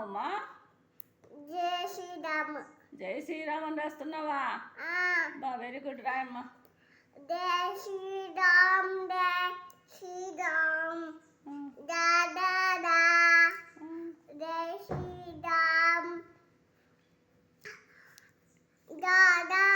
రాస్తున్నావమ్మా? జై శ్రీరామ్. జై శ్రీరామ్ అని రాస్తున్నావా? బా వెరీ గుడ్, రాయమ్మా. జై శ్రీరామ్ జై శ్రీరామ్ దా దా దా. జై శ్రీరామ్ దా దా